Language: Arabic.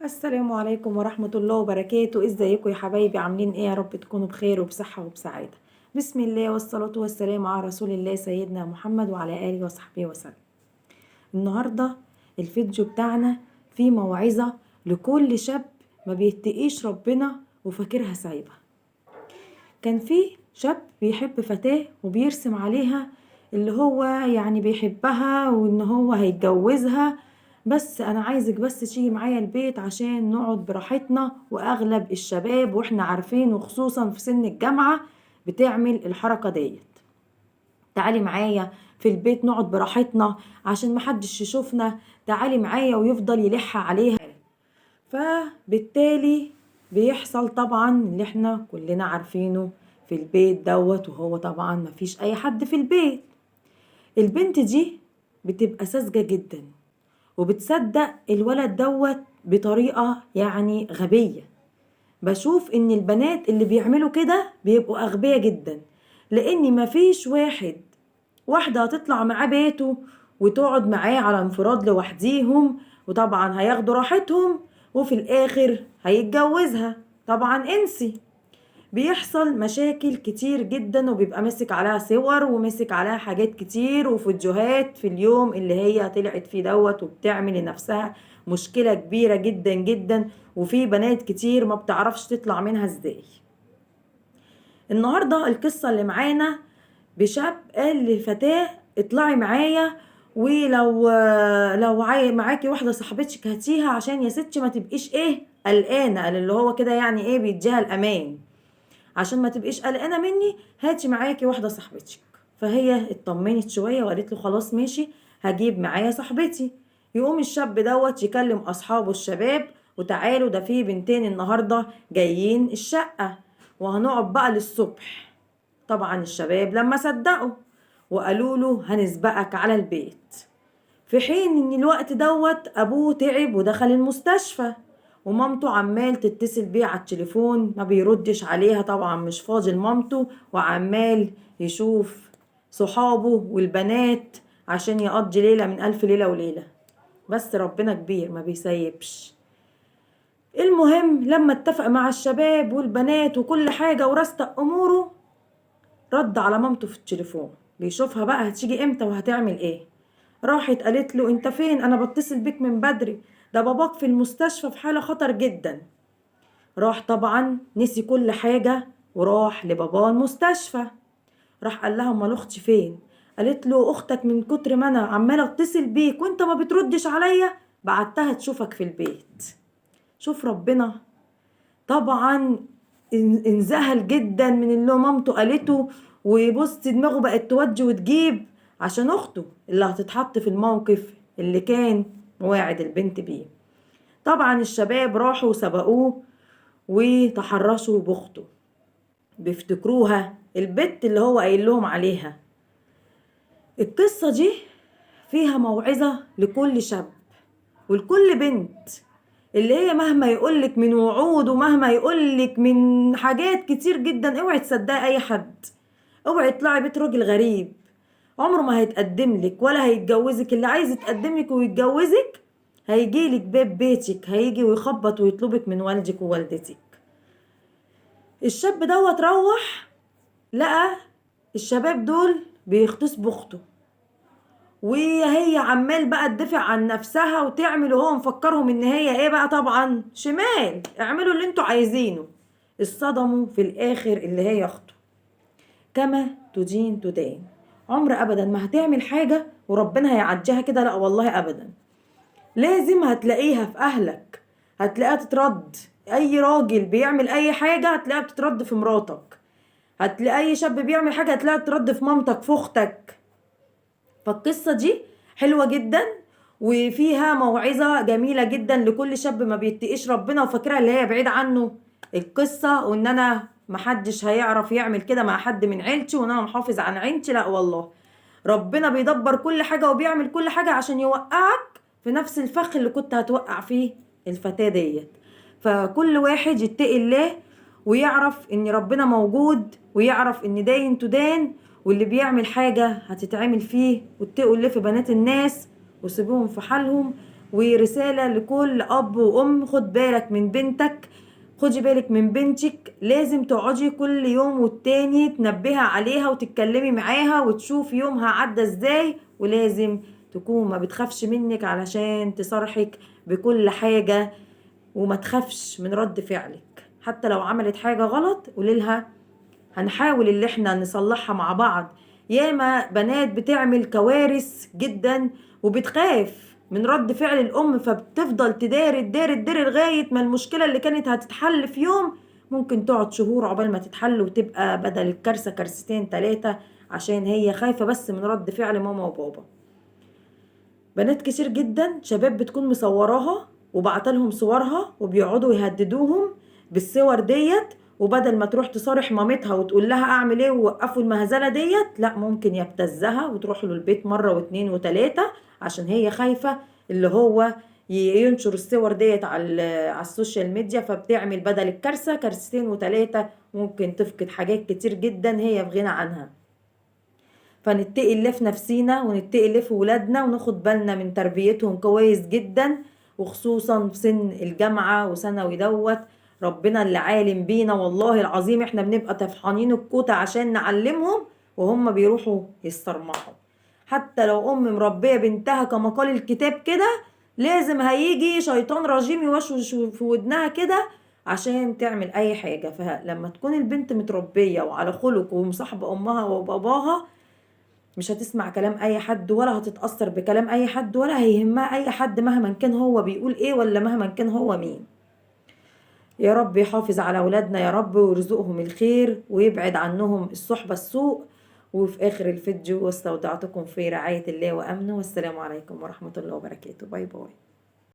السلام عليكم ورحمة الله وبركاته. ازيكم يا حبايبي؟ عاملين ايه؟ يا رب تكونوا بخير وبصحة وبسعادة. بسم الله والصلاة والسلام على رسول الله سيدنا محمد وعلى آله وصحبه وسلم. النهاردة الفيديو بتاعنا فيه موعظة لكل شاب ما بيتقيش ربنا وفاكرها سايبة. كان في شاب بيحب فتاة وبيرسم عليها اللي هو يعني بيحبها وان هو هيتجوزها. بس انا عايزك بس تيجي معايا البيت عشان نقعد براحتنا، واغلب الشباب واحنا عارفين وخصوصا في سن الجامعة بتعمل الحركة ديت. تعالي معايا في البيت نقعد براحتنا عشان محدش يشوفنا، تعالي معايا، ويفضل يلح عليها. فبالتالي بيحصل طبعا اللي احنا كلنا عارفينه في البيت دوت، وهو طبعا مفيش اي حد في البيت. البنت دي بتبقى ساذجة جدا وبتصدق الولد دوت بطريقة يعني غبية. بشوف ان البنات اللي بيعملوا كده بيبقوا اغبياء جدا، لان مفيش واحدة هتطلع معاه بيته وتقعد معاه على انفراد لوحديهم، وطبعا هياخدوا راحتهم وفي الاخر هيتجوزها. طبعا انسي، بيحصل مشاكل كتير جدا وبيبقى ماسك عليها صور وماسك عليها حاجات كتير وفيديوهات في اليوم اللي هي طلعت فيه دوت، وبتعمل لنفسها مشكلة كبيرة جدا جدا، وفي بنات كتير ما بتعرفش تطلع منها ازاي. النهاردة القصة اللي معانا بشاب قال لفتاة اطلعي معايا، ولو معاكي واحدة صاحبتك هاتيها عشان يا ستي ما تبقيش ايه قلقانة. قال اللي هو كده يعني ايه بيديها الامان، عشان ما تبقيش قلقانة مني هاتي معاكي واحدة صاحبتك. فهي اطمنت شوية وقالت له خلاص ماشي هجيب معايا صاحبتي. يقوم الشاب دوت يكلم اصحابه الشباب، وتعالوا ده في بنتين النهاردة جايين الشقة وهنقعد بقى للصبح. طبعا الشباب لما صدقوا وقالوا له هنسبقك على البيت، في حين ان الوقت دوت ابوه تعب ودخل المستشفى، ومامته عمال تتصل بيه على التليفون ما بيردش عليها، طبعا مش فاضي لمامته وعمال يشوف صحابه والبنات عشان يقضي ليلة من ألف ليلة وليلة. بس ربنا كبير ما بيسيبش. المهم لما اتفق مع الشباب والبنات وكل حاجة ورستق أموره، رد على مامته في التليفون بيشوفها بقى هتيجي امتى وهتعمل ايه. راحت قالت له انت فين؟ انا بتصل بيك من بدري، ده باباك في المستشفى في حالة خطر جدا. راح طبعا نسي كل حاجة وراح لباباه المستشفى. راح قال لها امال اختي فين؟ قالت له اختك من كتر ما انا عمالة اتصل بيك وانت ما بتردش عليا بعتها تشوفك في البيت. شوف ربنا. طبعا انذهل جدا من اللي مامته قالته، وبص دماغه بقت تودي وتجيب عشان اخته اللي هتتحط في الموقف اللي كان مواعد البنت بيه. طبعا الشباب راحوا وسبقوه وتحرشوا باخته، بيفتكروها البت اللي هو قايل لهم عليها. القصة دي فيها موعظة لكل شاب ولكل بنت، اللي هي مهما يقولك من وعود ومهما يقولك من حاجات كتير جدا اوعي تصدقي اي حد. اوعي يطلعي بيت راجل غريب عمره ما هيتقدم لك ولا هيتجوزك. اللي عايز يتقدم لك ويتجوزك هيجيلك باب بيتك، هيجي ويخبط ويطلبك من والدك ووالدتك. الشاب دوت روح لقى الشباب دول بيغتصبوا اخته، وهي عمال بقى تدافع عن نفسها وتعمل، وهو مفكرهم ان هي ايه بقى، طبعا شمال اعملوا اللي انتوا عايزينه. اصطدموا في الاخر اللي هي اخته. كما تدين تدان. عمر ابدا ما هتعمل حاجة وربنا هيعجيها كده، لا والله ابدا. لازم هتلاقيها في اهلك، هتلاقيها تترد. اي راجل بيعمل اي حاجة هتلاقيها بتترد في مراتك، هتلاقي اي شاب بيعمل حاجة هتلاقيها تترد في مامتك في اختك. فالقصة دي حلوة جدا وفيها موعظة جميلة جدا لكل شاب ما بيتقيش ربنا وفاكرها اللي هي بعيد عنه القصة، وان انا محدش هيعرف يعمل كده مع حد من عيلتي وان انا محافظ عن عيلتي. لا والله، ربنا بيدبر كل حاجة وبيعمل كل حاجة عشان يوقعك في نفس الفخ اللي كنت هتوقع فيه الفتاة ديت. فكل واحد يتقي الله ويعرف ان ربنا موجود ويعرف ان داين تدان، واللي بيعمل حاجة هتتعمل فيه. واتقوا الله في بنات الناس وسيبوهم في حالهم، ورسالة لكل اب وام، خد بالك من بنتك، خدي بالك من بنتك. لازم تقعدي كل يوم والتاني تنبهها عليها وتتكلمي معاها وتشوف يومها عدى ازاي، ولازم تكون ما بتخافش منك علشان تصرحك بكل حاجة، وما تخافش من رد فعلك. حتى لو عملت حاجة غلط قوليلها هنحاول اللي احنا نصلحها مع بعض. ياما بنات بتعمل كوارث جدا وبتخاف من رد فعل الام، فبتفضل تداري تداري تداري لغاية ما المشكلة اللي كانت هتتحل في يوم ممكن تقعد شهور عقبال ما تتحل، وتبقى بدل الكارثة كارثتين 3 عشان هي خايفة بس من رد فعل ماما وبابا. بنات كتير جدا شباب بتكون مصوراها وبعتلهم صورها وبيقعدوا يهددوهم بالصور ديت، وبدل ما تروح تصارح مامتها وتقول لها اعمل ايه ووقفوا المهزله ديت، لا ممكن يبتزها وتروح له البيت مره واتنين وتلاته عشان هي خايفه اللي هو ينشر الصور ديت على السوشيال ميديا، فبتعمل بدل الكارثه كارثتين وتلاته، ممكن تفقد حاجات كتير جدا هي في غنى عنها. فنتقي الله في نفسينا ونتقي الله في ولادنا وناخد بالنا من تربيتهم كويس جدا، وخصوصا في سن الجامعة وثانوي دوت. ربنا اللي عالم بينا والله العظيم، احنا بنبقى تفحانين الكوتة عشان نعلمهم وهم بيروحوا يسترمحوا. حتى لو ام مربية بنتها كما قال الكتاب كده، لازم هيجي شيطان رجيم يوشوش في ودنها كده عشان تعمل اي حاجة. فلما تكون البنت متربية وعلى خلق ومصاحبة امها وباباها، مش هتسمع كلام اي حد ولا هتتأثر بكلام اي حد ولا هيهمها اي حد مهما كان هو بيقول ايه ولا مهما كان هو مين. يا رب يحافظ على اولادنا يا رب ويرزقهم الخير ويبعد عنهم الصحبة السوء. وفي اخر الفيديو واستودعتكم في رعاية الله وامنه، والسلام عليكم ورحمة الله وبركاته. باي باي.